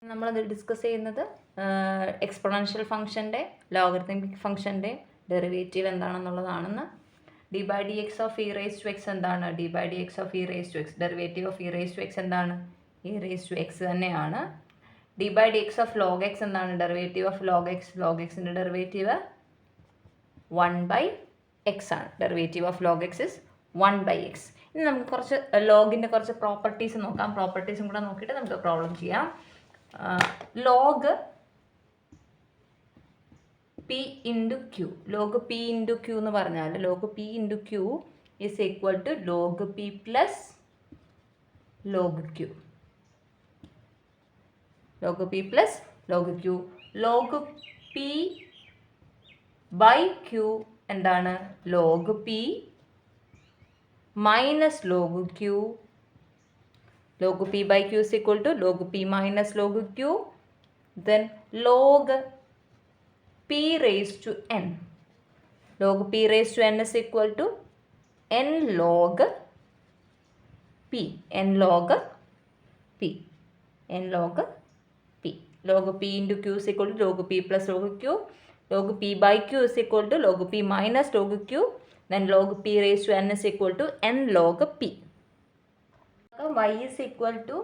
നമ്മളത് ഡിസ്കസ് ചെയ്യുന്നത് എക്സ്പൊണൻഷ്യൽ ഫംഗ്ഷൻ്റെ ലോഗരിതമിക് ഫംഗ്ഷൻ്റെ ഡെറിവേറ്റീവ് എന്താണെന്നുള്ളതാണെന്ന്. D by d x of e raise to x എന്താണ്? D by d x of e raise to x derivative of e raise to x എന്താണ്? E raise to x തന്നെയാണ്. D by d x of log x എന്താണ്? Derivative of log x. Log എക്സിൻ്റെ derivative 1/x ആണ്. Derivative of log x is 1/x. ഇനി നമുക്ക് കുറച്ച് ലോഗിൻ്റെ കുറച്ച് properties നോക്കാം. പ്രോപ്പർട്ടീസും കൂടെ നോക്കിയിട്ട് നമുക്ക് പ്രോബ്ലം ചെയ്യാം. Log p into q. Log p into q എന്ന് പറഞ്ഞാൽ log p into q is equal to log p plus log q. Log p plus log q. Log p by q എന്താണ്? Log p minus log q. log p by q is equal to log p minus log q. Then log p raised to n. Log p raised to n is equal to n log p. n log p. n log p. Log p into q is equal to log p plus log q. Log p by q is equal to log p minus log q. Then log p raised to n is equal to n log p. Y is equal to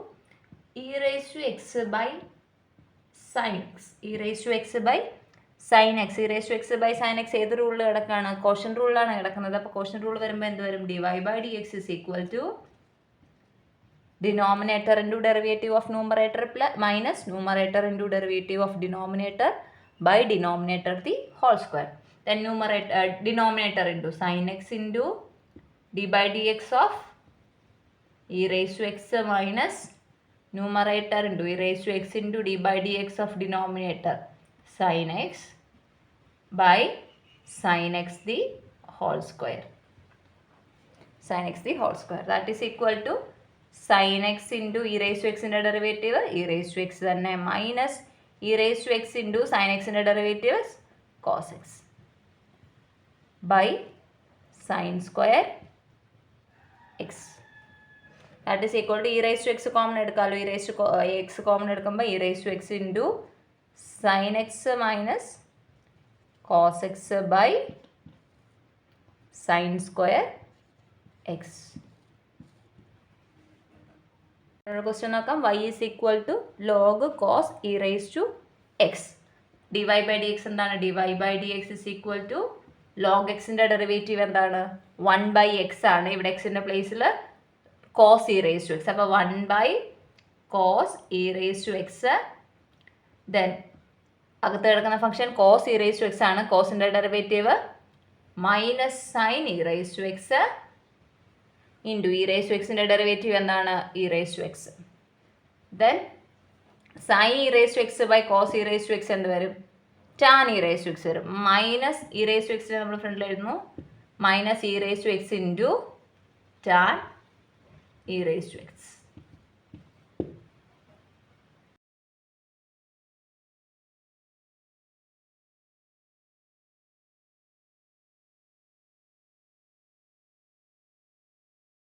e raised to x by sin x. e raised to x by sin x. e raised to x by sin x ഏത് റൂളിൽ കിടക്കുകയാണ്? Caution റൂളിലാണ് കിടക്കുന്നത്. അപ്പോൾ caution rule വരുമ്പോൾ എന്ത് വരും? dy by dx is equal to denominator into derivative of numerator plus minus numerator into derivative of denominator by denominator the whole square. Then numerator denominator into sin x into d by dx of e raised to x minus numerator into e raised to x into d by dx of denominator sin x by sin x the whole square. Sin x the whole square. That is equal to sin x into e raised to x in the derivative e raised to x then minus e raised to x into sin x in the derivative is cos x by sin square x. That is equal to e raised to x common എടുക്കാമല്ലോ. e raised to x common എടുക്കുമ്പോൾ e raised to x into sin x minus cos x by sin square x. Question നോക്കാം. y is equal to log cos e raised to x. dy by dx എന്താണ്? dy by dx is equal to log xൻ്റെ derivative എന്താണ്? 1/x ആണ്. ഇവിടെ എക്സിൻ്റെ പ്ലേസിൽ cos e raised to x. അപ്പോൾ 1/cos e raised to x. Then അകത്ത് കിടക്കുന്ന function cos e raised to x ആണ്. കോസിൻ്റെ derivative minus sine e raised to x into e raised to xൻ്റെ ഡെറിവേറ്റീവ് എന്താണ്? e raised to x. Then sine e raised to x by cos e raised to x എന്ത് വരും? tan e raised to x വരും. Minus e raised to x നമ്മൾ ഫ്രണ്ടിൽ എഴുതുന്നു. Minus e raised to x into tan e raised to x.